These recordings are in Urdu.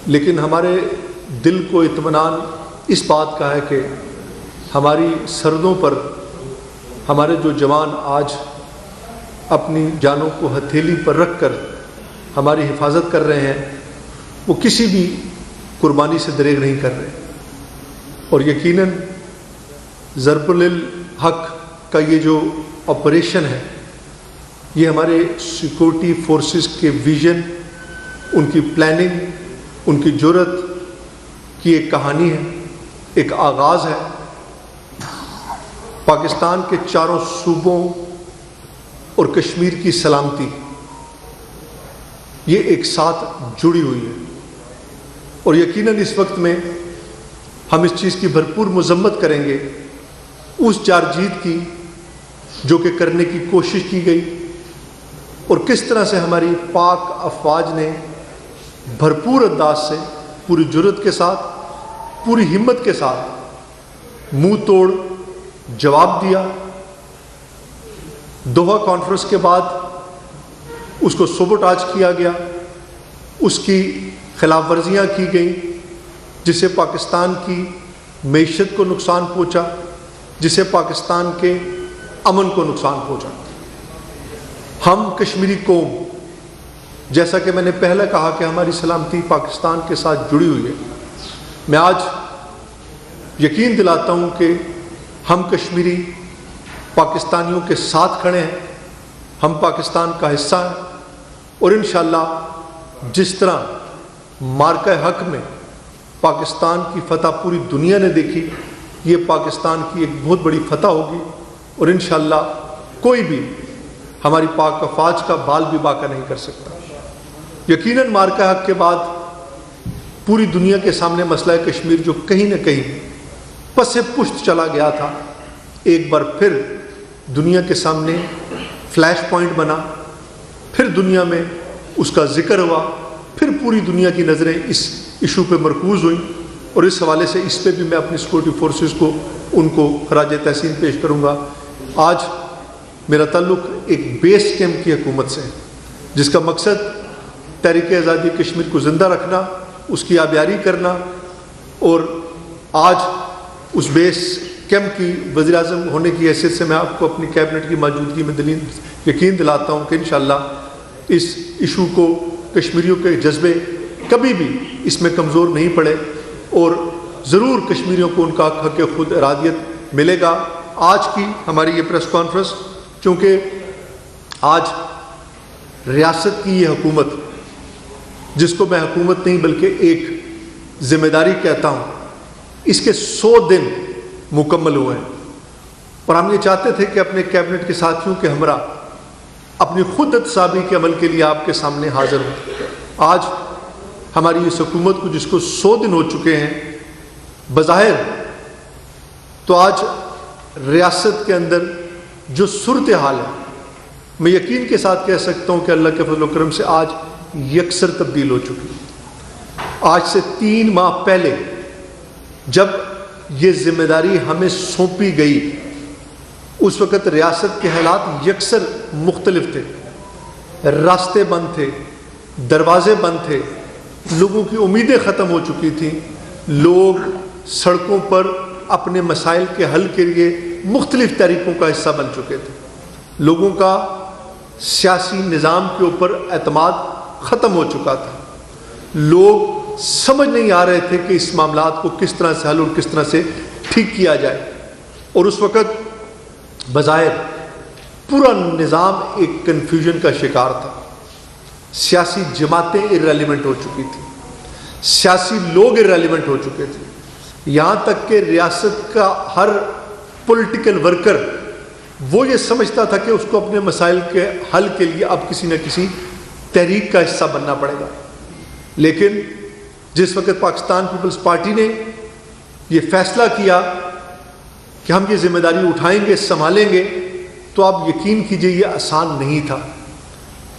لیکن ہمارے دل کو اطمینان اس بات کا ہے کہ ہماری سرحدوں پر ہمارے جو جوان آج اپنی جانوں کو ہتھیلی پر رکھ کر ہماری حفاظت کر رہے ہیں، وہ کسی بھی قربانی سے دریغ نہیں کر رہے، اور یقیناً ضرب الحق کا یہ جو آپریشن ہے، یہ ہمارے سیکورٹی فورسز کے ویژن، ان کی پلاننگ، ان کی جرأت کی ایک کہانی ہے، ایک آغاز ہے۔ پاکستان کے چاروں صوبوں اور کشمیر کی سلامتی یہ ایک ساتھ جڑی ہوئی ہے، اور یقیناً اس وقت میں ہم اس چیز کی بھرپور مذمت کریں گے، اس جارجیت کی جو کہ کرنے کی کوشش کی گئی، اور کس طرح سے ہماری پاک افواج نے بھرپور انداز سے، پوری جرأت کے ساتھ، پوری ہمت کے ساتھ منہ توڑ جواب دیا۔ دوحہ کانفرنس کے بعد اس کو سبوٹاج کیا گیا، اس کی خلاف ورزیاں کی گئیں، جسے پاکستان کی معیشت کو نقصان پہنچا، جسے پاکستان کے امن کو نقصان پہنچا۔ ہم کشمیری قوم، جیسا کہ میں نے پہلے کہا کہ ہماری سلامتی پاکستان کے ساتھ جڑی ہوئی ہے، میں آج یقین دلاتا ہوں کہ ہم کشمیری پاکستانیوں کے ساتھ کھڑے ہیں، ہم پاکستان کا حصہ ہیں، اور انشاءاللہ جس طرح مارکہ حق میں پاکستان کی فتح پوری دنیا نے دیکھی، یہ پاکستان کی ایک بہت بڑی فتح ہوگی، اور انشاءاللہ کوئی بھی ہماری پاک افواج کا بال بھی باقی نہیں کر سکتا۔ یقیناً مارکہ حق کے بعد پوری دنیا کے سامنے مسئلہ کشمیر جو کہیں نہ کہیں پس پشت چلا گیا تھا، ایک بار پھر دنیا کے سامنے فلیش پوائنٹ بنا، پھر دنیا میں اس کا ذکر ہوا، پھر پوری دنیا کی نظریں اس ایشو پہ مرکوز ہوئیں، اور اس حوالے سے اس پہ بھی میں اپنی سیکورٹی فورسز کو ان کو خراج تحسین پیش کروں گا۔ آج میرا تعلق ایک بیس کیمپ کی حکومت سے ہے، جس کا مقصد تحریک آزادی کشمیر کو زندہ رکھنا، اس کی آبیاری کرنا، اور آج اس بیس کیمپ کی وزیر اعظم ہونے کی حیثیت سے میں آپ کو اپنی کیبنٹ کی موجودگی میں یقین دلاتا ہوں کہ انشاءاللہ اس ایشو کو کشمیریوں کے جذبے کبھی بھی اس میں کمزور نہیں پڑے، اور ضرور کشمیریوں کو ان کا حق خود ارادیت ملے گا۔ آج کی ہماری یہ پریس کانفرنس، چونکہ آج ریاست کی یہ حکومت، جس کو میں حکومت نہیں بلکہ ایک ذمہ داری کہتا ہوں، اس کے 100 دن مکمل ہوئے ہیں، اور ہم یہ چاہتے تھے کہ اپنے کیبنٹ کے ساتھیوں کے ہمراہ اپنی خود احتسابی کے عمل کے لیے آپ کے سامنے حاضر ہوں۔ آج ہماری اس حکومت کو، جس کو 100 دن ہو چکے ہیں، بظاہر تو آج ریاست کے اندر جو صورتحال ہے، میں یقین کے ساتھ کہہ سکتا ہوں کہ اللہ کے فضل و کرم سے آج یکسر تبدیل ہو چکی ہے۔ آج سے 3 ماہ پہلے جب یہ ذمہ داری ہمیں سونپی گئی، اس وقت ریاست کے حالات یکسر مختلف تھے، راستے بند تھے، دروازے بند تھے، لوگوں کی امیدیں ختم ہو چکی تھیں، لوگ سڑکوں پر اپنے مسائل کے حل کے لیے مختلف تحریکوں کا حصہ بن چکے تھے، لوگوں کا سیاسی نظام کے اوپر اعتماد ختم ہو چکا تھا، لوگ سمجھ نہیں آ رہے تھے کہ اس معاملات کو کس طرح سے حل اور کس طرح سے ٹھیک کیا جائے، اور اس وقت بظاہر پورا نظام ایک کنفیوژن کا شکار تھا، سیاسی جماعتیں ارریلیونٹ ہو چکی تھیں، سیاسی لوگ ارریلیونٹ ہو چکے تھے، یہاں تک کہ ریاست کا ہر پولیٹیکل ورکر وہ یہ سمجھتا تھا کہ اس کو اپنے مسائل کے حل کے لیے اب کسی نہ کسی تحریک کا حصہ بننا پڑے گا۔ لیکن جس وقت پاکستان پیپلز پارٹی نے یہ فیصلہ کیا کہ ہم یہ ذمہ داری اٹھائیں گے، سنبھالیں گے، تو آپ یقین کیجئے یہ آسان نہیں تھا۔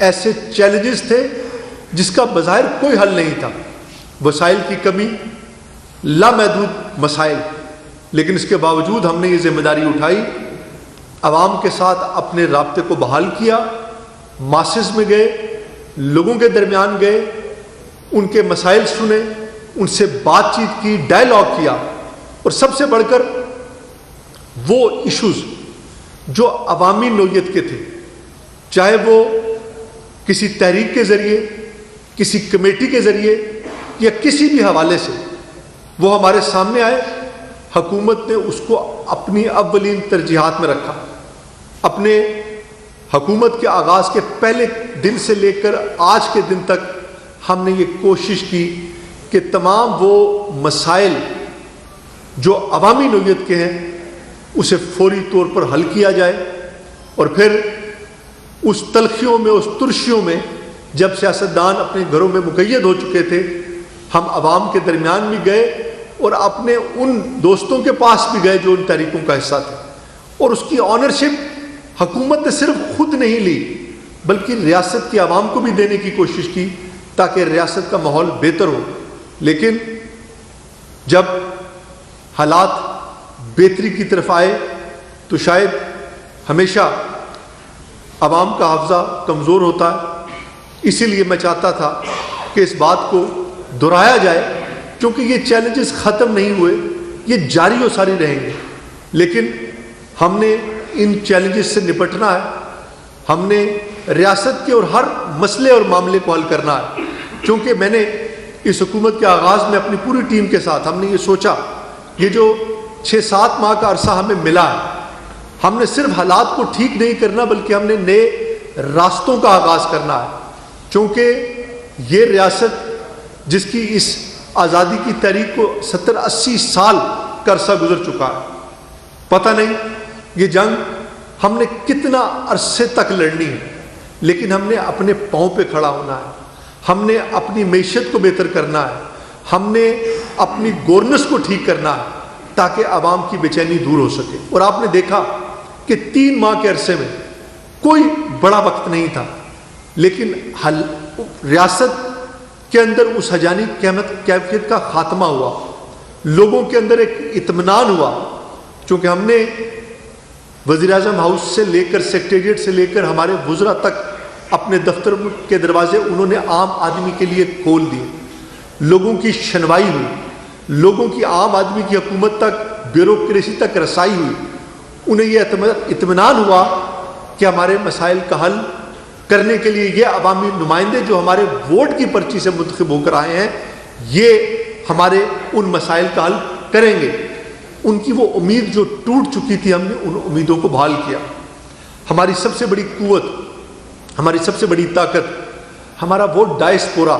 ایسے چیلنجز تھے جس کا بظاہر کوئی حل نہیں تھا، وسائل کی کمی، لامحدود مسائل، لیکن اس کے باوجود ہم نے یہ ذمہ داری اٹھائی، عوام کے ساتھ اپنے رابطے کو بحال کیا، ماسز میں گئے، لوگوں کے درمیان گئے، ان کے مسائل سنے، ان سے بات چیت کی، ڈائلاگ کیا، اور سب سے بڑھ کر وہ ایشوز جو عوامی نوعیت کے تھے، چاہے وہ کسی تحریک کے ذریعے، کسی کمیٹی کے ذریعے یا کسی بھی حوالے سے، وہ ہمارے سامنے آئے، حکومت نے اس کو اپنی اولین ترجیحات میں رکھا۔ اپنے حکومت کے آغاز کے پہلے دن سے لے کر آج کے دن تک ہم نے یہ کوشش کی کہ تمام وہ مسائل جو عوامی نوعیت کے ہیں اسے فوری طور پر حل کیا جائے، اور پھر اس تلخیوں میں، اس ترشیوں میں جب سیاستدان اپنے گھروں میں مقید ہو چکے تھے، ہم عوام کے درمیان بھی گئے اور اپنے ان دوستوں کے پاس بھی گئے جو ان تحریکوں کا حصہ تھے، اور اس کی آنرشپ حکومت نے صرف خود نہیں لی بلکہ ریاست کے عوام کو بھی دینے کی کوشش کی تاکہ ریاست کا ماحول بہتر ہو۔ لیکن جب حالات بہتری کی طرف آئے تو شاید ہمیشہ عوام کا حافظہ کمزور ہوتا ہے، اسی لیے میں چاہتا تھا کہ اس بات کو دہرایا جائے، کیونکہ یہ چیلنجز ختم نہیں ہوئے، یہ جاری و ساری رہیں گے، لیکن ہم نے ان چیلنجز سے نپٹنا ہے، ہم نے ریاست کے اور ہر مسئلے اور معاملے کو حل کرنا ہے۔ چونکہ میں نے اس حکومت کے آغاز میں اپنی پوری ٹیم کے ساتھ ہم نے یہ سوچا، یہ جو 6-7 ماہ کا عرصہ ہمیں ملا ہے، ہم نے صرف حالات کو ٹھیک نہیں کرنا بلکہ ہم نے نئے راستوں کا آغاز کرنا ہے، چونکہ یہ ریاست جس کی اس آزادی کی تحریک کو 70-80 سال کا عرصہ گزر چکا ہے، پتہ نہیں یہ جنگ ہم نے کتنا عرصے تک لڑنی ہے، لیکن ہم نے اپنے پاؤں پہ کھڑا ہونا ہے، ہم نے اپنی معیشت کو بہتر کرنا ہے، ہم نے اپنی گورننس کو ٹھیک کرنا ہے تاکہ عوام کی بے چینی دور ہو سکے۔ اور آپ نے دیکھا کہ 3 ماہ کے عرصے میں کوئی بڑا وقت نہیں تھا، لیکن ریاست کے اندر اس ہجانی کیفیت کا خاتمہ ہوا، لوگوں کے اندر ایک اطمینان ہوا، چونکہ ہم نے وزیر اعظم ہاؤس سے لے کر سیکریٹریٹ سے لے کر ہمارے وزراء تک اپنے دفتر کے دروازے انہوں نے عام آدمی کے لیے کھول دیے، لوگوں کی شنوائی ہوئی، لوگوں کی عام آدمی کی حکومت تک، بیوروکریسی تک رسائی ہوئی، انہیں یہ اطمینان ہوا کہ ہمارے مسائل کا حل کرنے کے لیے یہ عوامی نمائندے جو ہمارے ووٹ کی پرچی سے منتخب ہو کر آئے ہیں، یہ ہمارے ان مسائل کا حل کریں گے۔ ان کی وہ امید جو ٹوٹ چکی تھی، ہم نے ان امیدوں کو بحال کیا۔ ہماری سب سے بڑی قوت، ہماری سب سے بڑی طاقت ہمارا وہ ڈائسپورا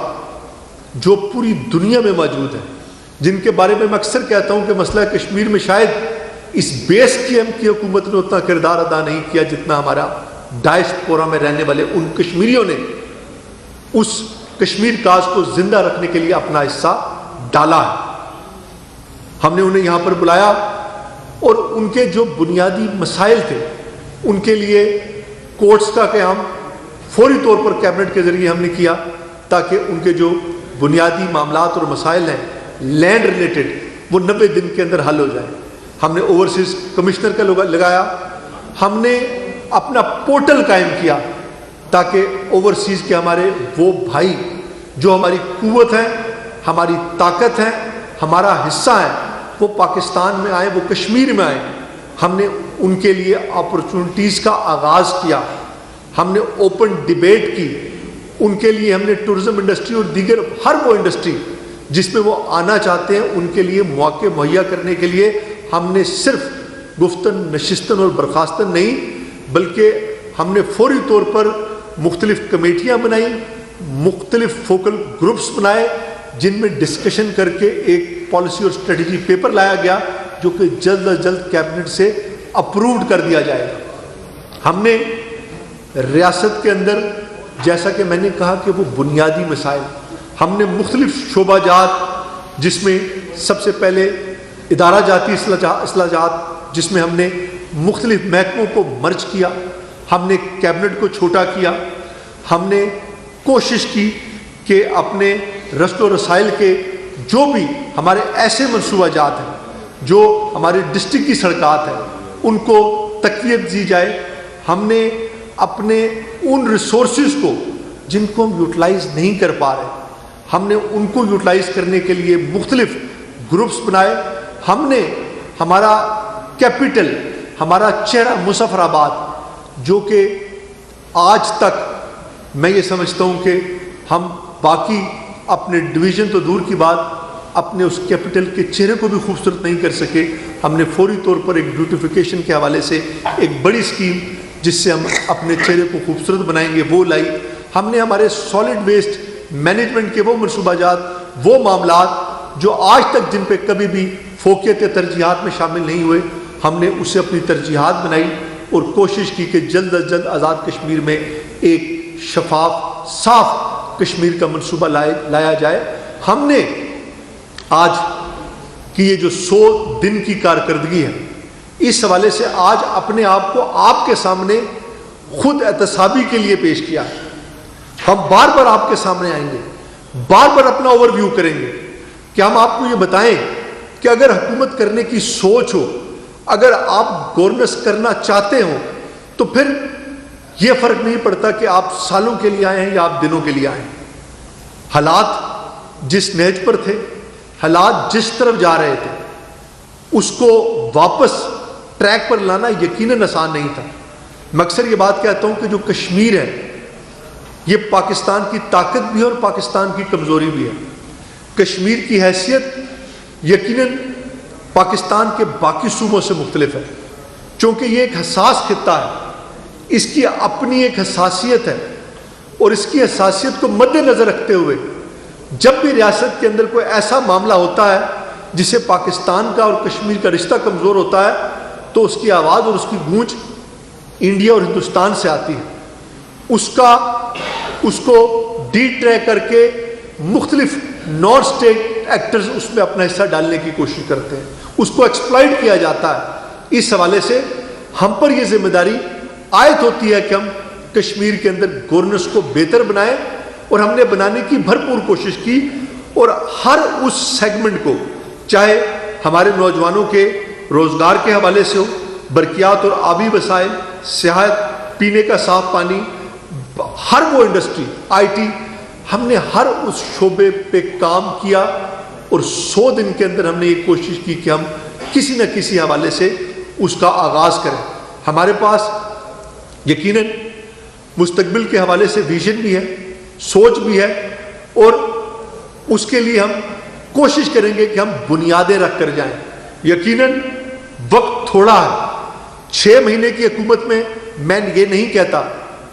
جو پوری دنیا میں موجود ہے، جن کے بارے میں اکثر کہتا ہوں کہ مسئلہ کشمیر میں شاید اس بیس کی ہم کی حکومت نے اتنا کردار ادا نہیں کیا جتنا ہمارا ڈائسپورا میں رہنے والے ان کشمیریوں نے اس کشمیر کاز کو زندہ رکھنے کے لیے اپنا حصہ ڈالا ہے۔ ہم نے انہیں یہاں پر بلایا اور ان کے جو بنیادی مسائل تھے ان کے لیے کورٹس کا قیام فوری طور پر کیبنٹ کے ذریعے ہم نے کیا تاکہ ان کے جو بنیادی معاملات اور مسائل ہیں لینڈ ریلیٹڈ وہ 90 دن کے اندر حل ہو جائیں۔ ہم نے اوورسیز کمشنر کا لگایا، ہم نے اپنا پورٹل قائم کیا تاکہ اوورسیز کے ہمارے وہ بھائی جو ہماری قوت ہیں، ہماری طاقت ہیں، ہمارا حصہ ہیں، وہ پاکستان میں آئیں، وہ کشمیر میں آئیں۔ ہم نے ان کے لیے اپرچونٹیز کا آغاز کیا، ہم نے اوپن ڈیبیٹ کی، ان کے لیے ہم نے ٹورزم انڈسٹری اور دیگر ہر وہ انڈسٹری جس میں وہ آنا چاہتے ہیں ان کے لیے مواقع مہیا کرنے کے لیے ہم نے صرف گفتن، نشستن اور برخاستن نہیں بلکہ ہم نے فوری طور پر مختلف کمیٹیاں بنائیں، مختلف فوکل گروپس بنائے جن میں ڈسکشن کر کے ایک پالیسی اور اسٹریٹجی پیپر لایا گیا جو کہ جلد از جلد کیبنٹ سے اپرووڈ کر دیا جائے گا۔ ہم نے ریاست کے اندر جیسا کہ میں نے کہا کہ وہ بنیادی مسائل، ہم نے مختلف شعبہ جات جس میں سب سے پہلے ادارہ جاتی اصلاحات جس میں ہم نے مختلف محکموں کو مرج کیا، ہم نے کیبنٹ کو چھوٹا کیا، ہم نے کوشش کی کہ اپنے رسد و رسائل کے جو بھی ہمارے ایسے منصوبہ جات ہیں جو ہمارے ڈسٹرکٹ کی سڑکات ہیں ان کو تقویت دی جائے۔ ہم نے اپنے ان ریسورسز کو جن کو ہم یوٹیلائز نہیں کر پا رہے، ہم نے ان کو یوٹیلائز کرنے کے لیے مختلف گروپس بنائے. ہم نے ہمارا کیپٹل، ہمارا چہرہ مظفر آباد، جو کہ آج تک میں یہ سمجھتا ہوں کہ ہم باقی اپنے ڈویژن تو دور کی بات، اپنے اس کیپٹل کے چہرے کو بھی خوبصورت نہیں کر سکے. ہم نے فوری طور پر ایک بیوٹیفیکیشن کے حوالے سے ایک بڑی اسکیم جس سے ہم اپنے چہرے کو خوبصورت بنائیں گے وہ لائی. ہم نے ہمارے سالڈ ویسٹ مینجمنٹ کے وہ منصوبہ جات، وہ معاملات جو آج تک جن پہ کبھی بھی فوقیت ترجیحات میں شامل نہیں ہوئے، ہم نے اسے اپنی ترجیحات بنائی اور کوشش کی کہ جلد از جلد آزاد کشمیر میں ایک شفاف صاف کشمیر کا منصوبہ لایا جائے. ہم نے آج کی یہ جو 100 دن کی کارکردگی ہے، اس حوالے سے آج اپنے آپ کو آپ کے سامنے خود احتسابی کے لیے پیش کیا. ہم بار بار آپ کے سامنے آئیں گے، بار بار اپنا اوور ویو کریں گے کہ ہم آپ کو یہ بتائیں کہ اگر حکومت کرنے کی سوچ ہو، اگر آپ گورننس کرنا چاہتے ہوں، تو پھر یہ فرق نہیں پڑتا کہ آپ سالوں کے لیے آئے ہیں یا آپ دنوں کے لیے آئے ہیں. حالات جس نہج پر تھے، حالات جس طرف جا رہے تھے، اس کو واپس ٹریک پر لانا یقیناً آسان نہیں تھا. میں اکثر یہ بات کہتا ہوں کہ جو کشمیر ہے یہ پاکستان کی طاقت بھی ہے اور پاکستان کی کمزوری بھی ہے. کشمیر کی حیثیت یقیناً پاکستان کے باقی صوبوں سے مختلف ہے، چونکہ یہ ایک حساس خطہ ہے، اس کی اپنی ایک حساسیت ہے، اور اس کی حساسیت کو مد نظر رکھتے ہوئے جب بھی ریاست کے اندر کوئی ایسا معاملہ ہوتا ہے جسے پاکستان کا اور کشمیر کا رشتہ کمزور ہوتا ہے، تو اس کی آواز اور اس کی گونج انڈیا اور ہندوستان سے آتی ہے. اس کو ڈی ٹریک کر کے مختلف نان اسٹیٹ ایکٹرز اس میں اپنا حصہ ڈالنے کی کوشش کرتے ہیں، اس کو ایکسپلائٹ کیا جاتا ہے. اس حوالے سے ہم پر یہ ذمہ داری عائد ہوتی ہے کہ ہم کشمیر کے اندر گورننس کو بہتر بنائیں، اور ہم نے بنانے کی بھرپور کوشش کی. اور ہر اس سیگمنٹ کو، چاہے ہمارے نوجوانوں کے روزگار کے حوالے سے ہو، برقیات اور آبی وسائل، صحت، پینے کا صاف پانی، ہر وہ انڈسٹری، آئی ٹی، ہم نے ہر اس شعبے پہ کام کیا. اور 100 دن کے اندر ہم نے یہ کوشش کی کہ ہم کسی نہ کسی حوالے سے اس کا آغاز کریں. ہمارے پاس یقیناً مستقبل کے حوالے سے ویژن بھی ہے، سوچ بھی ہے، اور اس کے لیے ہم کوشش کریں گے کہ ہم بنیادیں رکھ کر جائیں. یقیناً وقت تھوڑا ہے. 6 مہینے کی حکومت میں میں یہ نہیں کہتا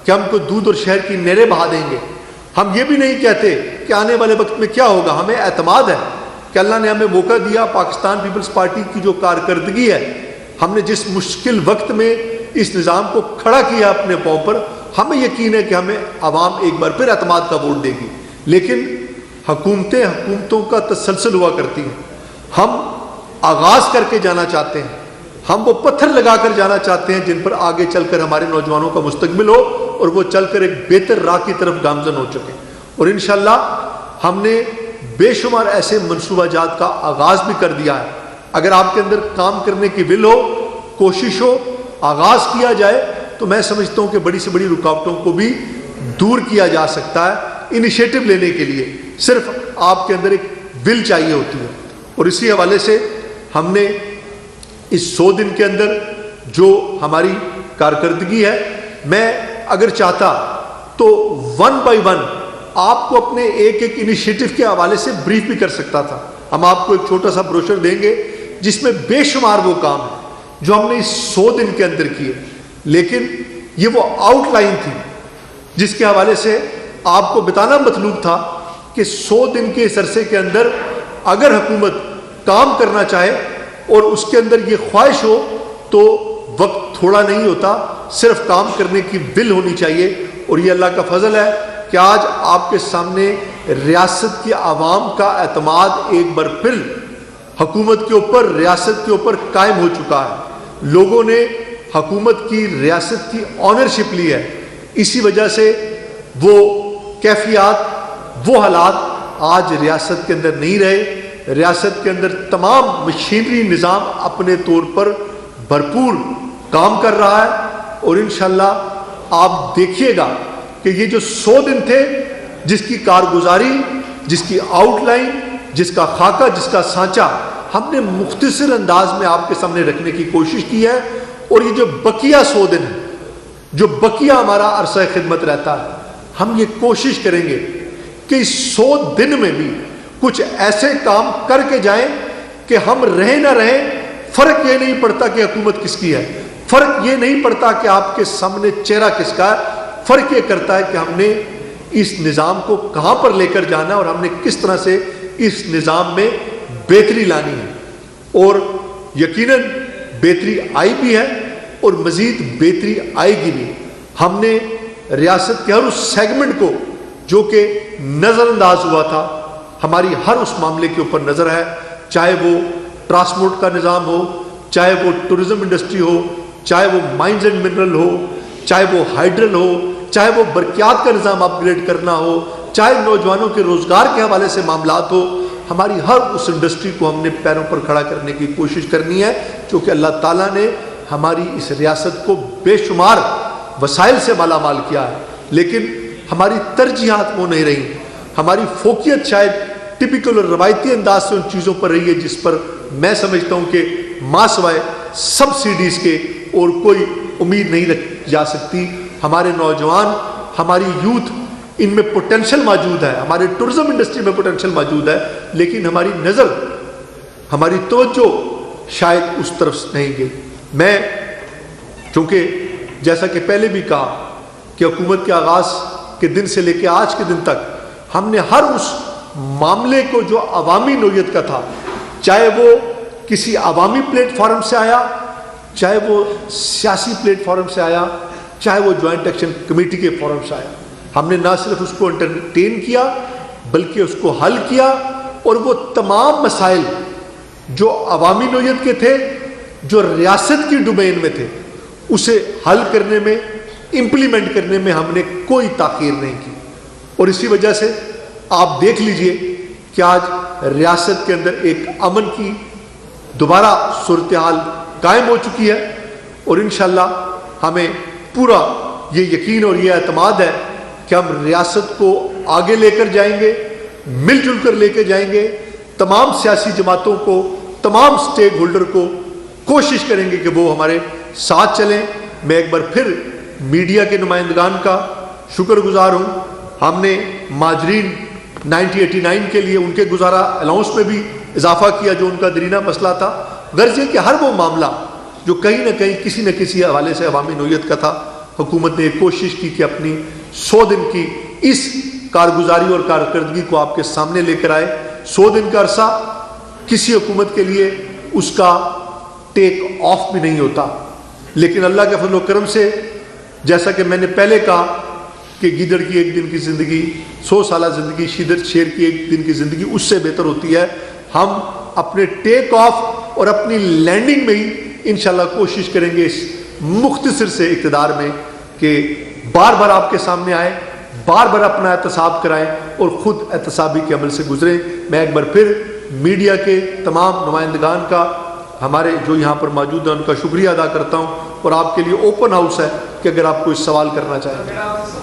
کہ ہم کو دودھ اور شہر کی نہریں بہا دیں گے. ہم یہ بھی نہیں کہتے کہ آنے والے وقت میں کیا ہوگا. ہمیں اعتماد ہے کہ اللہ نے ہمیں موقع دیا. پاکستان پیپلز پارٹی کی جو کارکردگی ہے، ہم نے جس مشکل وقت میں اس نظام کو کھڑا کیا اپنے پاؤں پر، ہمیں یقین ہے کہ ہمیں عوام ایک بار پھر اعتماد کا ووٹ دے گی. لیکن حکومتوں کا تسلسل ہوا کرتی ہیں. ہم آغاز کر کے جانا چاہتے ہیں، ہم وہ پتھر لگا کر جانا چاہتے ہیں جن پر آگے چل کر ہمارے نوجوانوں کا مستقبل ہو اور وہ چل کر ایک بہتر راہ کی طرف گامزن ہو چکے. اور انشاءاللہ ہم نے بے شمار ایسے منصوبہ جات کا آغاز بھی کر دیا ہے. اگر آپ کے اندر کام کرنے کی ول ہو، کوشش ہو، آغاز کیا جائے، تو میں سمجھتا ہوں کہ بڑی سے بڑی رکاوٹوں کو بھی دور کیا جا سکتا ہے. انیشیٹو لینے کے لیے صرف آپ کے اندر ایک ول چاہیے ہوتی ہے. اور اسی حوالے سے ہم نے اس 100 دن کے اندر جو ہماری کارکردگی ہے، میں اگر چاہتا تو 1 بائی 1 آپ کو اپنے ایک ایک انیشیٹو کے حوالے سے بریف بھی کر سکتا تھا. ہم آپ کو ایک چھوٹا سا بروشر دیں گے جس میں بے شمار وہ کام ہے جو ہم نے اس 100 دن کے اندر کیے. لیکن یہ وہ آؤٹ لائن تھی جس کے حوالے سے آپ کو بتانا مطلوب تھا کہ 100 دن کے اس عرصے کے اندر اگر حکومت کام کرنا چاہے اور اس کے اندر یہ خواہش ہو تو وقت تھوڑا نہیں ہوتا، صرف کام کرنے کی ول ہونی چاہیے. اور یہ اللہ کا فضل ہے کہ آج آپ کے سامنے ریاست کی عوام کا اعتماد ایک بار پھر حکومت کے اوپر، ریاست کے اوپر قائم ہو چکا ہے. لوگوں نے حکومت کی، ریاست کی آنرشپ لی ہے. اسی وجہ سے وہ کیفیات، وہ حالات آج ریاست کے اندر نہیں رہے. ریاست کے اندر تمام مشینری نظام اپنے طور پر بھرپور کام کر رہا ہے. اور انشاءاللہ آپ دیکھیے گا کہ یہ جو 100 دن تھے جس کی کارگزاری جس کی آؤٹ لائن، جس کا خاکہ، جس کا سانچہ ہم نے مختصر انداز میں آپ کے سامنے رکھنے کی کوشش کی ہے. اور یہ جو بقیہ 100 دن ہے، جو بقیہ ہمارا عرصہ خدمت رہتا ہے، ہم یہ کوشش کریں گے کہ اس 100 دن میں بھی کچھ ایسے کام کر کے جائیں کہ ہم رہیں نہ رہیں، فرق یہ نہیں پڑتا کہ حکومت کس کی ہے، فرق یہ نہیں پڑتا کہ آپ کے سامنے چہرہ کس کا ہے، فرق یہ کرتا ہے کہ ہم نے اس نظام کو کہاں پر لے کر جانا ہے اور ہم نے کس طرح سے اس نظام میں بہتری لانی ہے. اور یقیناً بہتری آئی بھی ہے اور مزید بہتری آئے گی بھی. ہم نے ریاست کے ہر اس سیگمنٹ کو جو کہ نظر انداز ہوا تھا، ہماری ہر اس معاملے کے اوپر نظر ہے، چاہے وہ ٹرانسپورٹ کا نظام ہو، چاہے وہ ٹورزم انڈسٹری ہو، چاہے وہ مائنز اینڈ منرل ہو، چاہے وہ ہائیڈرل ہو، چاہے وہ برقیات کا نظام اپ گریڈ کرنا ہو، چاہے نوجوانوں کے روزگار کے حوالے سے معاملات ہو. ہماری ہر اس انڈسٹری کو ہم نے پیروں پر کھڑا کرنے کی کوشش کرنی ہے، کیونکہ اللہ تعالیٰ نے ہماری اس ریاست کو بے شمار وسائل سے مالا مال کیا ہے، لیکن ہماری ترجیحات وہ نہیں رہی. ہماری فوقیت شاید ٹپیکل اور روایتی انداز سے ان چیزوں پر رہی ہے جس پر میں سمجھتا ہوں کہ ماں سوائے سبسڈیز کے اور کوئی امید نہیں رکھی جا سکتی. ہمارے نوجوان، ہماری یوتھ، ان میں پوٹینشل موجود ہے، ہمارے ٹورزم انڈسٹری میں پوٹینشل موجود ہے، لیکن ہماری نظر، ہماری توجہ شاید اس طرف نہیں گئی. میں چونکہ جیسا کہ پہلے بھی کہا کہ حکومت کے آغاز کے دن سے لے کے آج کے دن تک ہم نے ہر اس معاملے کو جو عوامی نوعیت کا تھا، چاہے وہ کسی عوامی پلیٹ فارم سے آیا، چاہے وہ سیاسی پلیٹ فارم سے آیا، چاہے وہ جوائنٹ ایکشن کمیٹی کے فورم سے آیا، ہم نے نہ صرف اس کو انٹرٹین کیا بلکہ اس کو حل کیا. اور وہ تمام مسائل جو عوامی نوعیت کے تھے، جو ریاست کی ڈومین میں تھے، اسے حل کرنے میں، امپلیمنٹ کرنے میں ہم نے کوئی تاخیر نہیں کی. اور اسی وجہ سے آپ دیکھ لیجئے کہ آج ریاست کے اندر ایک امن کی دوبارہ صورتحال قائم ہو چکی ہے. اور انشاءاللہ ہمیں پورا یہ یقین اور یہ اعتماد ہے کہ ہم ریاست کو آگے لے کر جائیں گے، مل جل کر لے کے جائیں گے. تمام سیاسی جماعتوں کو، تمام سٹیک ہولڈر کو کوشش کریں گے کہ وہ ہمارے ساتھ چلیں. میں ایک بار پھر میڈیا کے نمائندگان کا شکر گزار ہوں. ہم نے مہاجرین 1989 کے لیے ان کے گزارا الاؤنس میں بھی اضافہ کیا جو ان کا درینہ مسئلہ تھا. غرض یہ کہ ہر وہ معاملہ جو کہیں نہ کہیں کسی نہ کسی حوالے سے عوامی نوعیت کا تھا، حکومت نے ایک کوشش کی کہ اپنی 100 دن کی اس کارگزاری اور کارکردگی کو آپ کے سامنے لے کر آئے. 100 دن کا عرصہ کسی حکومت کے لیے اس کا ٹیک آف بھی نہیں ہوتا، لیکن اللہ کے فضل و کرم سے جیسا کہ میں نے پہلے کہا کہ گیدڑ کی ایک دن کی زندگی 100 سالہ زندگی، شیر کی ایک دن کی زندگی اس سے بہتر ہوتی ہے. ہم اپنے ٹیک آف اور اپنی لینڈنگ میں ہی انشاءاللہ کوشش کریں گے اس مختصر سے اقتدار میں کہ بار بار آپ کے سامنے آئیں، بار بار اپنا احتساب کرائیں اور خود احتسابی کے عمل سے گزریں. میں ایک بار پھر میڈیا کے تمام نمائندگان کا، ہمارے جو یہاں پر موجود ہیں، ان کا شکریہ ادا کرتا ہوں. اور آپ کے لیے اوپن ہاؤس ہے کہ اگر آپ کوئی سوال کرنا چاہیں. میرا آپ سے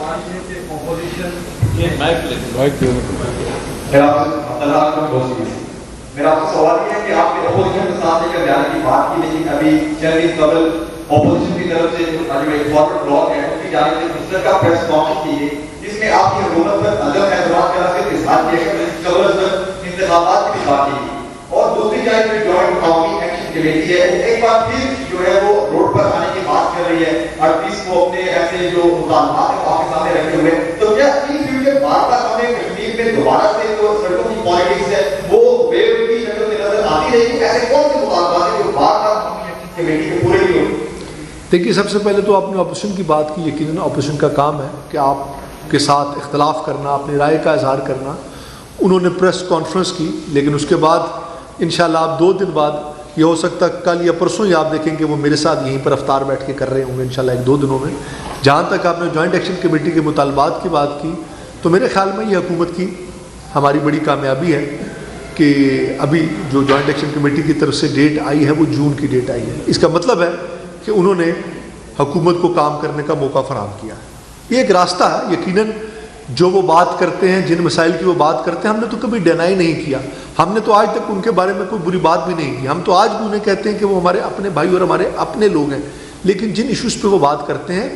سوال یہ ہے کہ آپ نے اپوزیشن کے ساتھ لے کر جانے کی بات کی، لیکن ابھی چند دن قبل اپوزیشن کی طرف سے جو ایک فارورڈ بلاک ہے اس کی جانب سے منسٹر کا پریس کانفرنس کی ہے جس میں آپ کی حکومت پر عدم اعتماد کا صرف اظہار کیا گیا، زبردست انتخابات کی بھی بات کی. اور دوسری جانب جو جوائنٹ قومی ایکشن کمیٹی ہے وہ ایک بار پھر جو ہے وہ روڈ پر آنے کی بات کر رہی ہے، 38 کو اپنے ایسے جو مطالبات ہیں وہ آپ کے سامنے رکھے ہوئے. تو کیا ان فیوچر بار بار ہمیں کشمیر میں دوبارہ سے جو سڑکوں کی پالیٹکس ہے وہ ویو کی شکل میں نظر آتی رہے گی؟ ایسے کون سے مطالبات ہیں جو بار بار قومی ایکشن کمیٹی میں پورے نہیں ہوتے؟ دیکھیے، سب سے پہلے تو آپ نے اپوزیشن کی بات کی. یقیناً اپوزیشن کا کام ہے کہ آپ کے ساتھ اختلاف کرنا، اپنی رائے کا اظہار کرنا. انہوں نے پریس کانفرنس کی، لیکن اس کے بعد انشاءاللہ آپ 2 دن بعد، یہ ہو سکتا ہے کل یا پرسوں ہی آپ دیکھیں کہ وہ میرے ساتھ یہیں پر افطار بیٹھ کے کر رہے ہوں گے انشاءاللہ 1-2 دنوں میں. جہاں تک آپ نے جوائنٹ ایکشن کمیٹی کے مطالبات کی بات کی، تو میرے خیال میں یہ حکومت کی ہماری بڑی کامیابی ہے کہ ابھی جو جوائنٹ ایکشن کمیٹی کی طرف سے ڈیٹ آئی ہے وہ جون کی ڈیٹ آئی ہے. اس کا مطلب ہے کہ انہوں نے حکومت کو کام کرنے کا موقع فراہم کیا. یہ ایک راستہ ہے. یقیناً جو وہ بات کرتے ہیں، جن مسائل کی وہ بات کرتے ہیں، ہم نے تو کبھی ڈینائی نہیں کیا. ہم نے تو آج تک ان کے بارے میں کوئی بری بات بھی نہیں کی. ہم تو آج بھی انہیں کہتے ہیں کہ وہ ہمارے اپنے بھائی اور ہمارے اپنے لوگ ہیں. لیکن جن ایشوز پہ وہ بات کرتے ہیں،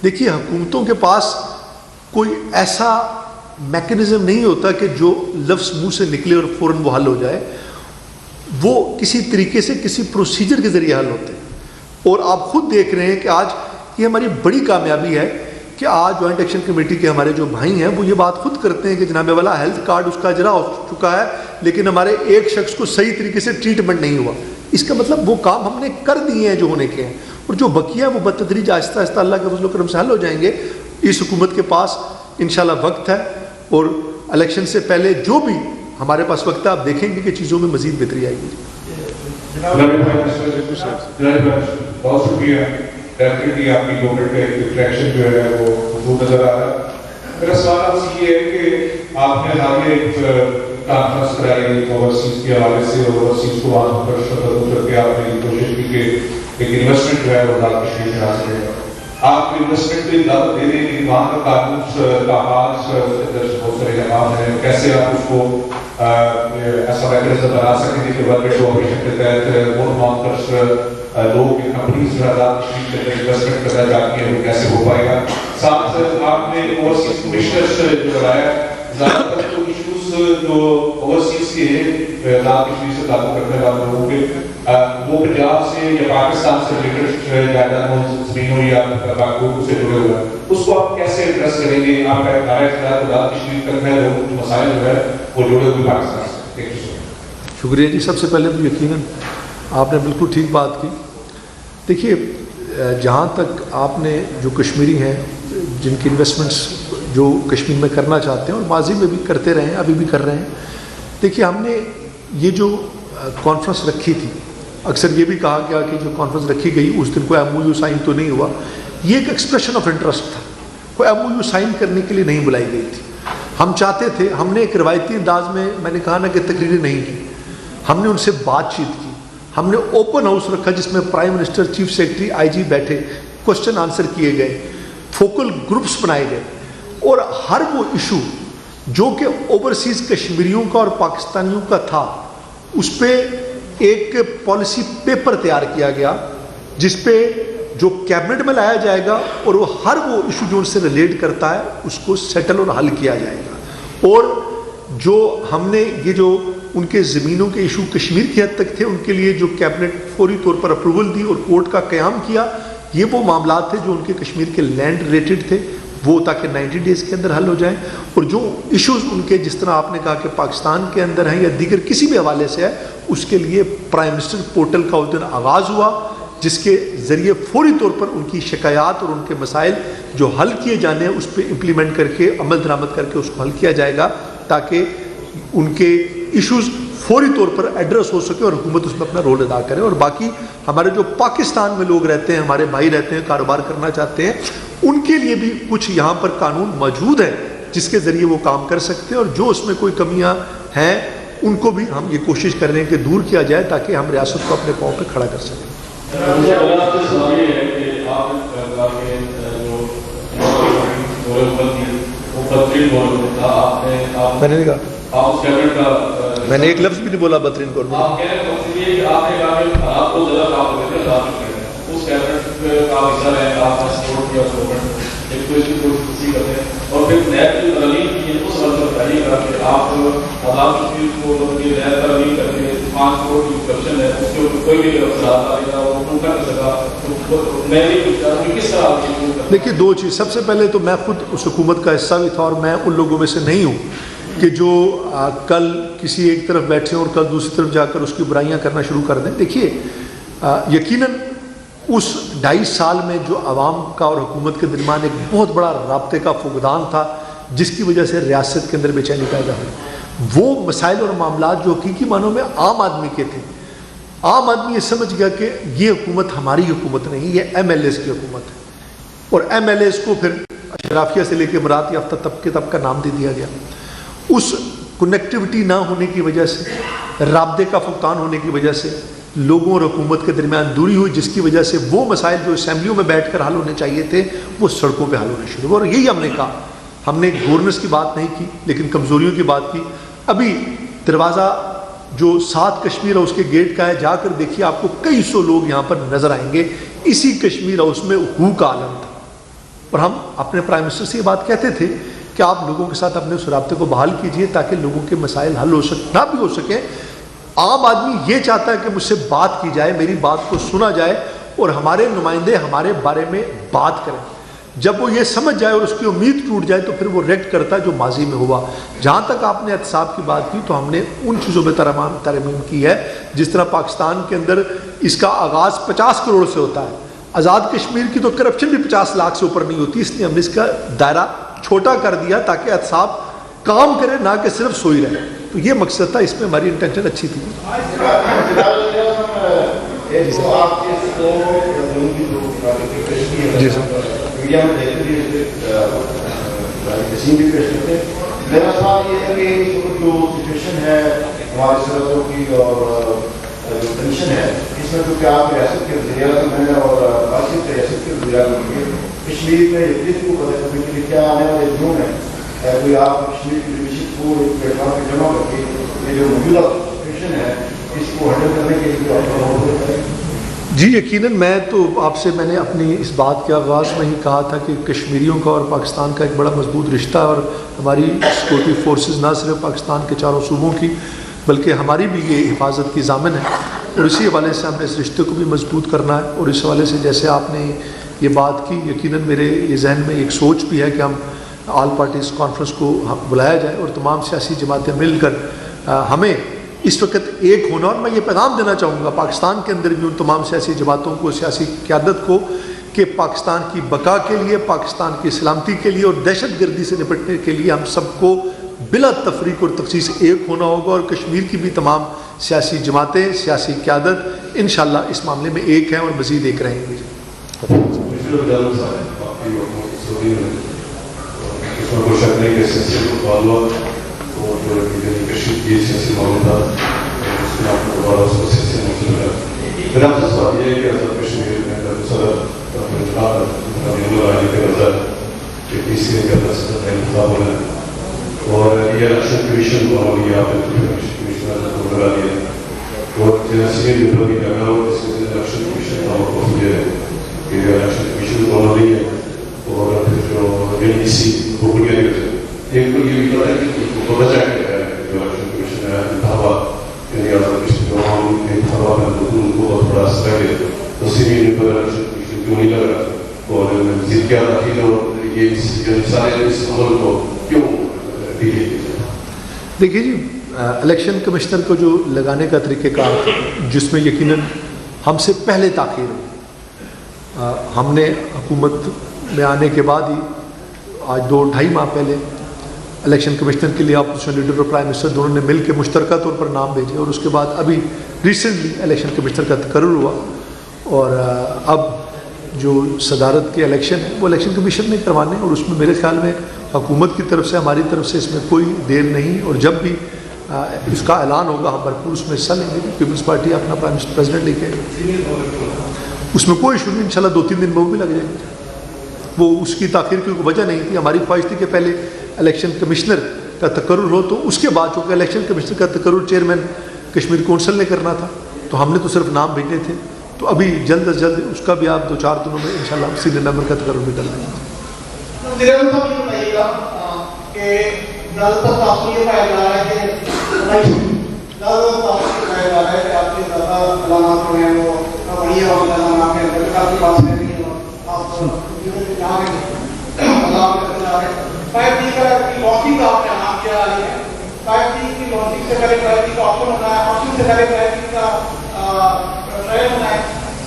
دیکھیے حکومتوں کے پاس کوئی ایسا میکنزم نہیں ہوتا کہ جو لفظ منہ سے نکلے اور فوراً وہ حل ہو جائے. وہ کسی طریقے سے کسی پروسیجر کے ذریعے حل ہوتے ہیں. اور آپ خود دیکھ رہے ہیں کہ آج یہ ہماری بڑی کامیابی ہے کہ آج جوائنٹ ایکشن کمیٹی کے ہمارے جو بھائی ہیں وہ یہ بات خود کرتے ہیں کہ جناب والا ہیلتھ کارڈ اس کا اجرا ہو چکا ہے لیکن ہمارے ایک شخص کو صحیح طریقے سے ٹریٹمنٹ نہیں ہوا. اس کا مطلب وہ کام ہم نے کر دیے ہیں جو ہونے کے ہیں، اور جو بقیہ وہ بتدریج آہستہ آہستہ اللہ کے فضل و کرم سے حل ہو جائیں گے. اس حکومت کے پاس انشاءاللہ وقت ہے، اور الیکشن سے پہلے جو بھی ہمارے پاس وقت ہے آپ دیکھیں گے کہ چیزوں میں مزید بہتری آئے گی. بہت شکریہ. ڈیفینیٹلی آپ کی گورنمنٹ کا انٹریکشن جو ہے وہ نظر آ رہا ہے. میرا سوال آپ سے یہ ہے کہ آپ نے آگے ایک کانفرنس کرائی اوورسیز کے حوالے سے، اور اوورسیز کو وہاں پر شکل کر کے آپ نے کوشش کی کہ ایک انویسٹمنٹ جو ہے وہ ڈال کشمیر سے حاصل ہے. آپ انویسٹمنٹ کی دعوت دے رہے ہیں، وہاں کا قانون کا آغاز بہت سارے جواب ہیں، کیسے آپ اس کو ایسا میکنزم بنا سکیں گے کہ ورلڈ کوآپریشن کے تحت وہ مارکرس لوگ کمپنیز کشمیر کے اندر انویسٹمنٹ کرنا چاہتی ہیں، وہ کیسے ہو پائے گا. ساتھ آپ نے اوورسیز کمشنرس جو بنایا، زیادہ تر تو ایشوز جو اوورسیز کے ہیں نام کشمیر سے تعلق رکھنے والے لوگوں کے، وہ پنجاب سے یا پاکستان سے ریلیٹڈ جائیداد زمینوں یا باغوں سے جڑے ہوئے ہیں، اس کو آپ کیسے ایڈریس کریں گے؟ آپ کا ادارہ اختیار تو کشمیر تک ہے، لوگوں کے مسائل جو ہے وہ جڑے ہوئے پاکستان سے. شکریہ جی. سب سے پہلے تو یقیناً آپ نے بالکل ٹھیک بات کی. دیکھیے جہاں تک آپ نے جو کشمیری ہیں جن کی انویسٹمنٹس جو کشمیر میں کرنا چاہتے ہیں اور ماضی میں بھی کرتے رہے ہیں، ابھی بھی کر رہے ہیں، دیکھیے ہم نے یہ جو کانفرنس رکھی تھی، اکثر یہ بھی کہا گیا کہ جو کانفرنس رکھی گئی اس دن کوئی ایم او یو سائن تو نہیں ہوا. یہ ایک ایکسپریشن آف انٹرسٹ تھا، کوئی ایم او یو سائن کرنے کے لیے نہیں بلائی گئی تھی. ہم چاہتے تھے، ہم نے ایک روایتی انداز میں نے کہا نا کہ تقریریں نہیں کی، ہم نے ان سے بات چیت کی. ہم نے اوپن ہاؤس رکھا جس میں پرائم منسٹر، چیف سیکرٹری، آئی جی بیٹھے، کوشچن آنسر کیے گئے، فوکل گروپس بنائے گئے، اور ہر وہ ایشو جو کہ اوورسیز کشمیریوں کا اور پاکستانیوں کا تھا اس پہ ایک پالیسی پیپر تیار کیا گیا جس پہ جو کیبنٹ میں لایا جائے گا، اور وہ ہر وہ ایشو جو ان سے ریلیٹ کرتا ہے اس کو سیٹل اور حل کیا جائے گا. اور جو ہم نے یہ جو ان کے زمینوں کے ایشو کشمیر کی حد تک تھے، ان کے لیے جو کیبنٹ فوری طور پر اپروول دی اور کورٹ کا قیام کیا، یہ وہ معاملات تھے جو ان کے کشمیر کے لینڈ ریلیٹڈ تھے، وہ تاکہ 90 ڈیز کے اندر حل ہو جائیں. اور جو ایشوز ان کے جس طرح آپ نے کہا کہ پاکستان کے اندر ہیں یا دیگر کسی بھی حوالے سے ہے، اس کے لیے پرائم منسٹر پورٹل کا اس دن آغاز ہوا جس کے ذریعے فوری طور پر ان کی شکایات اور ان کے مسائل جو حل کیے جانے ہیں اس پہ امپلیمنٹ کر کے عمل درآمد کر کے اس کو حل کیا جائے گا، تاکہ ان کے ایشوز فوری طور پر ایڈریس ہو سکے اور حکومت اس میں اپنا رول ادا کرے. اور باقی ہمارے جو پاکستان میں لوگ رہتے ہیں، ہمارے بھائی رہتے ہیں، کاروبار کرنا چاہتے ہیں، ان کے لیے بھی کچھ یہاں پر قانون موجود ہے جس کے ذریعے وہ کام کر سکتے ہیں، اور جو اس میں کوئی کمیاں ہیں ان کو بھی ہم یہ کوشش کر رہے ہیں کہ دور کیا جائے تاکہ ہم ریاست کو اپنے پاؤں پہ کھڑا کر سکیں. میں نے کہا، میں نے ایک لفظ بھی نہیں بولا بہترین کو. دیکھیے دو چیز، سب سے پہلے تو میں خود اس حکومت کا حصہ بھی تھا اور میں ان لوگوں میں سے نہیں ہوں کہ جو کل کسی ایک طرف بیٹھے اور کل دوسری طرف جا کر اس کی برائیاں کرنا شروع کر دیں. دیکھیے یقیناً اس 2.5 سال میں جو عوام کا اور حکومت کے درمیان ایک بہت بڑا رابطے کا فقدان تھا جس کی وجہ سے ریاست کے اندر بے چینی پیدا ہوئی، وہ مسائل اور معاملات جو حقیقی معنوں میں عام آدمی کے تھے، عام آدمی یہ سمجھ گیا کہ یہ حکومت ہماری حکومت نہیں، یہ ایم ایل ایز کی حکومت ہے، اور ایم ایل ایز کو پھر اشرافیہ سے لے کے برات یافتہ طبقے تک کا نام دے دیا گیا. اس کنیکٹیوٹی نہ ہونے کی وجہ سے، رابطے کا فقدان ہونے کی وجہ سے لوگوں اور حکومت کے درمیان دوری ہوئی، جس کی وجہ سے وہ مسائل جو اسمبلیوں میں بیٹھ کر حل ہونے چاہیے تھے وہ سڑکوں پہ حل ہونے شروع ہوئے. اور یہی ہم نے کہا ہم نے گورننس کی بات نہیں کی لیکن کمزوریوں کی بات کی. ابھی دروازہ جو 7 کشمیر ہاؤس کے گیٹ کا ہے, جا کر دیکھیے آپ کو کئی سو لوگ یہاں پر نظر آئیں گے. اسی کشمیر ہاؤس میں ہو کا عالم تھا, اور ہم اپنے پرائم منسٹر سے یہ بات کہتے تھے کہ آپ لوگوں کے ساتھ اپنے اس رابطے کو بحال کیجئے تاکہ لوگوں کے مسائل حل ہو نہ بھی ہو سکیں. عام آدمی یہ چاہتا ہے کہ مجھ سے بات کی جائے, میری بات کو سنا جائے اور ہمارے نمائندے ہمارے بارے میں بات کریں. جب وہ یہ سمجھ جائے اور اس کی امید ٹوٹ جائے تو پھر وہ ریکٹ کرتا ہے جو ماضی میں ہوا. جہاں تک آپ نے احتساب کی بات کی تو ہم نے ان چیزوں میں ترمیم کی ہے جس طرح پاکستان کے اندر اس کا آغاز 50 کروڑ سے ہوتا ہے. آزاد کشمیر کی تو کرپشن بھی 50 لاکھ سے اوپر نہیں ہوتی, اس لیے ہم نے اس کا دائرہ چھوٹا کر دیا تاکہ احتساب کام کرے نہ کہ صرف سوئی رہے. تو یہ مقصد تھا, اس میں ہماری انٹینشن اچھی تھی. جی سر. میرا سوال یہ ہے کہ جو سچویشن ہے ہماری سرحدوں کی اور جو ٹینشن ہے اس میں تو کیا آپ ریاست کے وزیر اعظم ہیں اور آصف ریاست کے وزیر اعظم ہیں, کشمیر میں جس کو پتہ کرنے کے لیے کیا آنے والے دنوں میں کوئی آپ کشمیر کی لیڈرشپ کو ایک پلیٹ فارم پہ جمع کر کے یہ جو موجودہ سچویشن ہے اس کو ہینڈل کرنے کے لیے آپ کریں؟ جی یقیناً. میں نے اپنی اس بات کے آغاز میں ہی کہا تھا کہ کشمیریوں کا اور پاکستان کا ایک بڑا مضبوط رشتہ ہے, اور ہماری سیکورٹی فورسز نہ صرف پاکستان کے چاروں صوبوں کی بلکہ ہماری بھی یہ حفاظت کی ضامن ہے, اور اسی حوالے سے ہم نے اس رشتے کو بھی مضبوط کرنا ہے. اور اس حوالے سے جیسے آپ نے یہ بات کی, یقیناً میرے یہ ذہن میں ایک سوچ بھی ہے کہ ہم آل پارٹیز کانفرنس کو بلایا جائے اور تمام سیاسی جماعتیں مل کر ہمیں اس وقت ایک ہونا. اور میں یہ پیغام دینا چاہوں گا پاکستان کے اندر بھی ان تمام سیاسی جماعتوں کو, سیاسی قیادت کو, کہ پاکستان کی بقا کے لیے, پاکستان کی سلامتی کے لیے اور دہشت گردی سے نپٹنے کے لیے ہم سب کو بلا تفریق اور تخصیص ایک ہونا ہوگا. اور کشمیر کی بھی تمام سیاسی جماعتیں, سیاسی قیادت انشاءاللہ اس معاملے میں ایک ہیں اور مزید ایک رہیں گے. میرا آپ سے سوال یہ ہے کہ آزاد کشمیر میں صدر کہ تیسرے کا صدر انتخاب ہونا ہے اور یہ الیکشن کمیشن کو ہم یہاں پہ کمشنر کو لگا دیا اور سینئر لیڈر بھی لگا ہو اس کے الیکشن کمیشن کا موقف یہ ہے کہ الیکشن کمیشن کو ہونا نہیں ہے اور پھر جو این ای سی کو بنیا گیا ایک تو یہ بھی پتا ہے کہ پتا چاہ کے ہے جو الیکشن کمیشن ہے انتخابات یعنی آزاد کشمیر جو ہم انتخابات میں ان کو بہت بڑا اثر ہے تو سیمی پر الیکشن کمیشن کیوں نہیں لگ رہا اور مزید کیا داخل اور یہ سارے اس عمل کو کیوں ڈیلے کیا؟ دیکھیے جی, الیکشن کمشنر کو جو لگانے کا طریقہ کار جس میں یقیناً ہم سے پہلے تاخیر ہوئی, ہم نے حکومت میں آنے کے بعد ہی آج 2-2.5 ماہ پہلے الیکشن کمشنر کے لیے اپوزیشن لیڈر اور پرائم منسٹر دونوں نے مل کے مشترکہ طور پر نام بھیجے, اور اس کے بعد ابھی ریسنٹلی الیکشن کمشنر کا تقرر ہوا, اور اب جو صدارت کے الیکشن ہے وہ الیکشن کمیشن نے کروانے, اور اس میں میرے خیال میں حکومت کی طرف سے, ہماری طرف سے اس میں کوئی دیر نہیں, اور جب بھی اس کا اعلان ہوگا ہم بھرپور اس میں حصہ لیں گے. پیپلز پارٹی اپنا پرائم منسٹر پریزیڈنٹ لے کے, اس میں کوئی ایشو نہیں, انشاءاللہ 2-3 دن میں وہ بھی لگ جائیں گے. وہ اس کی تاخیر کی کوئی وجہ نہیں تھی. ہماری خواہش تھی کہ پہلے الیکشن کمشنر کا تقرر ہو, تو اس کے بعد چونکہ الیکشن کمشنر کا تقرر چیئرمین کشمیر کونسل نے کرنا تھا تو ہم نے تو صرف نام بھیجنے تھے, تو ابھی جلد از جلد اس کا بھی آپ 2-4 دنوں میں انشاءاللہ سینئر ممبر کا تقرر بھی کر لیں گے.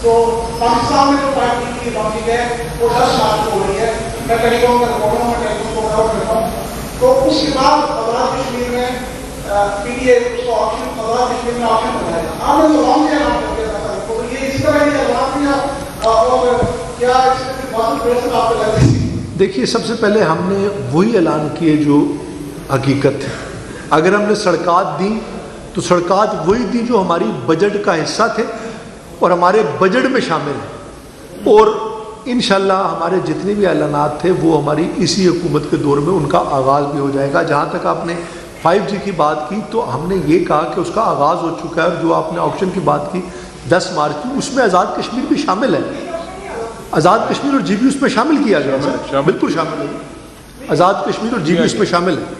تو پاکستان میں جو 5G کی لانچنگ ہے وہ 10 مارچ کو ہو رہی ہے. میں ٹیلی کام کا رپورٹر ہوں, میں ٹیلی کام کو کور کرتا ہوں. تو اس کے بعد آزاد کشمیر میں پی ڈی اے اس کو آپشن آزاد کشمیر میں آپشن بنایا تھا. آپ نے تو لانچ اعلان کر دیا تھا, تو یہ اس طرح کی اعلان کیا اور کیا اس میں بات پریس آپ کو لگ رہی تھی؟ دیکھیے, سب سے پہلے ہم نے وہی اعلان کیے جو حقیقت ہے. اگر ہم نے سڑکات دیں تو سڑکات وہی دیں جو ہماری بجٹ کا حصہ تھے اور ہمارے بجٹ میں شامل ہیں, اور انشاءاللہ ہمارے جتنے بھی اعلانات تھے وہ ہماری اسی حکومت کے دور میں ان کا آغاز بھی ہو جائے گا. جہاں تک آپ نے 5G کی بات کی تو ہم نے یہ کہا کہ اس کا آغاز ہو چکا ہے. اور جو آپ نے آپشن کی بات کی 10 مارچ کی, اس میں آزاد کشمیر بھی شامل ہے. آزاد کشمیر اور GB اس میں شامل کیا گیا ہے. بالکل شامل ہے. آزاد کشمیر اور GB اس میں شامل ہے.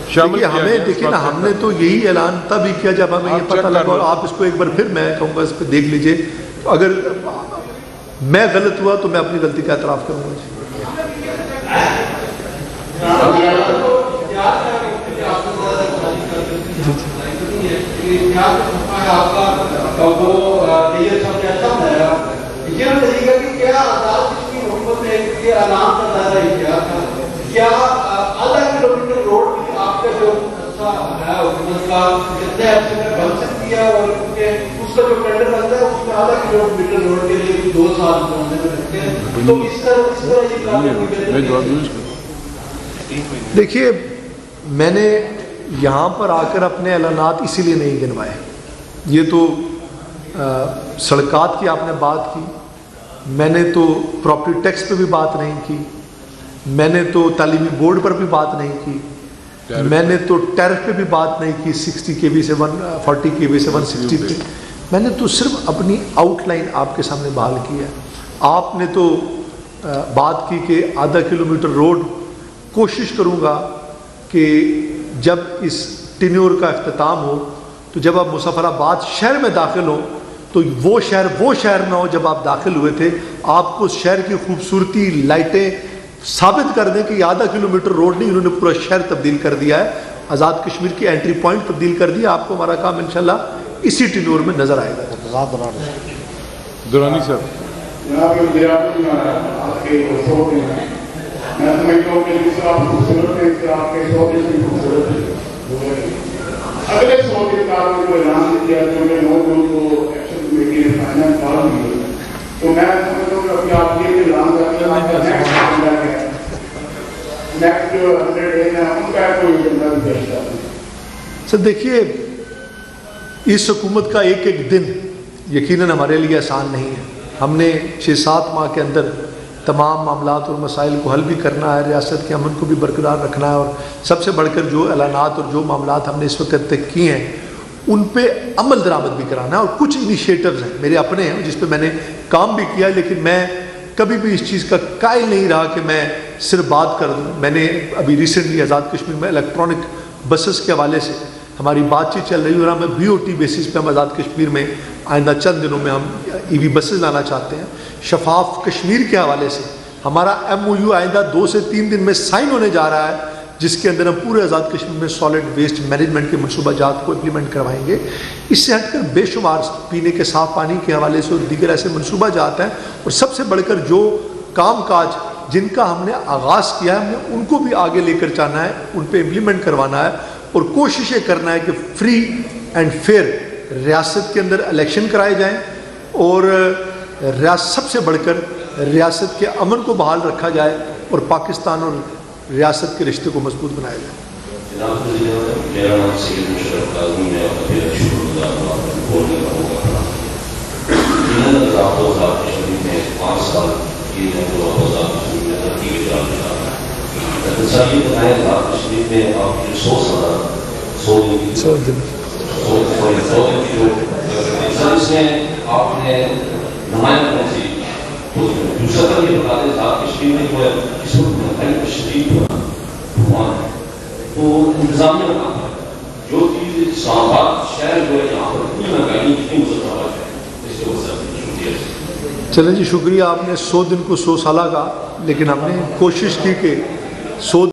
دیکھیے ہمیں دیکھیے نا, ہم نے تو یہی اعلان تب ہی کیا جب ہمیں یہ پتہ لگا. اور آپ اس کو ایک بار پھر میں کہوں گا اس پہ دیکھ لیجئے. اگر میں غلط ہوا تو میں اپنی غلطی کا اعتراف کروں گا. کیا آدھا کلو میٹر روڈ بھی آپ کا جو ہے حکومت کا کتنے عرصے میں بن سکتی ہے, اور اس کا جو ٹینڈر بنتا ہے اس میں آدھا کلو میٹر روڈ کے لیے 2 سال بننے میں لگتے ہیں, تو اس طرح دیکھیے میں نے یہاں پر آ کر اپنے اعلانات اسی لیے نہیں گنوائے. یہ تو سڑکات کی آپ نے بات کی, میں نے تو پراپرٹی ٹیکس پہ بھی بات نہیں کی, میں نے تو تعلیمی بورڈ پر بھی بات نہیں کی, میں نے تو ٹیرف پہ بھی بات نہیں کی 60 kV سے 140 kV سے 160 پہ. میں نے تو صرف اپنی آؤٹ لائن آپ کے سامنے بحال کی ہے. آپ نے تو بات کی کہ آدھا کلومیٹر روڈ کوشش کروں گا کہ جب اس ٹینیور کا اختتام ہو تو جب آپ مظفر آباد شہر میں داخل ہوں تو وہ شہر نہ ہو جب آپ داخل ہوئے تھے. آپ کو اس شہر کی خوبصورتی لائٹیں ثابت کر دیں کہ یہ آدھا کلومیٹر روڈ نہیں, انہوں نے پورا شہر تبدیل کر دیا ہے. آزاد کشمیر کی انٹری پوائنٹ تبدیل کر دیا. آپ کو ہمارا کام انشاءاللہ اسی ٹینیور میں نظر آئے گا. درانی صاحب جناب یہ آپ کے شوق ہیں, میں سمجھتا ہوں کہ جس آپ خوبصورت ہیں اس سے آپ کے شوق بھی خوبصورت ہے. اگلے 100 دن کا آپ نے جو اعلان کیا جو میں 9 جون کو ایکشن کمیٹی نے فائنل کار ہوئی, تو میں سمجھتا ہوں کہ ابھی آپ یہ اعلان کرتے ہیں آپ کا نیکسٹ جو 100 ڈیز ہیں ان کا کوئی ایجنڈا بھی پیش کرتے ہیں. سر دیکھیے اس حکومت کا ایک ایک دن یقیناً ہمارے لیے آسان نہیں ہے. ہم نے 6-7 ماہ کے اندر تمام معاملات اور مسائل کو حل بھی کرنا ہے, ریاست کے امن کو بھی برقرار رکھنا ہے, اور سب سے بڑھ کر جو اعلانات اور جو معاملات ہم نے اس وقت تک کیے ہیں ان پہ عمل درآمد بھی کرانا ہے. اور کچھ انیشیٹوز ہیں میرے اپنے ہیں جس پہ میں نے کام بھی کیا, لیکن میں کبھی بھی اس چیز کا قائل نہیں رہا کہ میں صرف بات کر دوں. میں نے ابھی ریسنٹلی آزاد کشمیر میں الیکٹرانک بسز کے حوالے سے ہماری بات چیت چل رہی ہے, اور ہمیں BOT بیسس پہ ہم آزاد کشمیر میں آئندہ چند دنوں میں ہم EV بسز لانا چاہتے ہیں. شفاف کشمیر کے حوالے سے ہمارا MOU آئندہ 2 سے 3 دن میں سائن ہونے جا رہا ہے, جس کے اندر ہم پورے آزاد کشمیر میں سالڈ ویسٹ مینجمنٹ کے منصوبہ جات کو امپلیمنٹ کروائیں گے. اس سے ہٹ کر بے شمار پینے کے صاف پانی کے حوالے سے اور دیگر ایسے منصوبہ جات ہیں, اور سب سے بڑھ کر جو کام کاج جن کا ہم نے آغاز کیا ہے ہم نے ان کو بھی آگے لے کر جانا ہے, ان پہ امپلیمنٹ کروانا ہے, اور کوششیں کرنا ہے کہ فری اینڈ فیئر ریاست کے اندر الیکشن کرائے جائیں, اور سب سے بڑھ کر ریاست کے امن کو بحال رکھا جائے, اور پاکستان اور ریاست کے رشتے کو مضبوط بنایا جائے. جناب میرا نام سید مشرف کاظمی ہے, اور میرا شکر بولنے کا موقع ملا. آزاد کشمیر میں 5 سال کی ہے تو آزاد کشمیر میں ترقی کے جان میں صاحب یہ بتائیں آزاد کشمیر میں آپ کی 100 دن کی جو اس میں آپ نے نمائندہ کون سی دوسرا تر یہ بتا دیں آزاد کشمیر میں جو ہے اس وقت مہنگائی کا شدید ہوا ہے, تو انتظامیہ کا کام ہے جو چیز اسلام آباد شہر جو ہے یہاں پر اتنی مہنگائی اتنی مزدار ہے اس کے وجہ سے. چلیں جی شکریہ, آپ نے 100 دن کو 100 سالہ کا, لیکن ہم نے کوشش کی کہ 100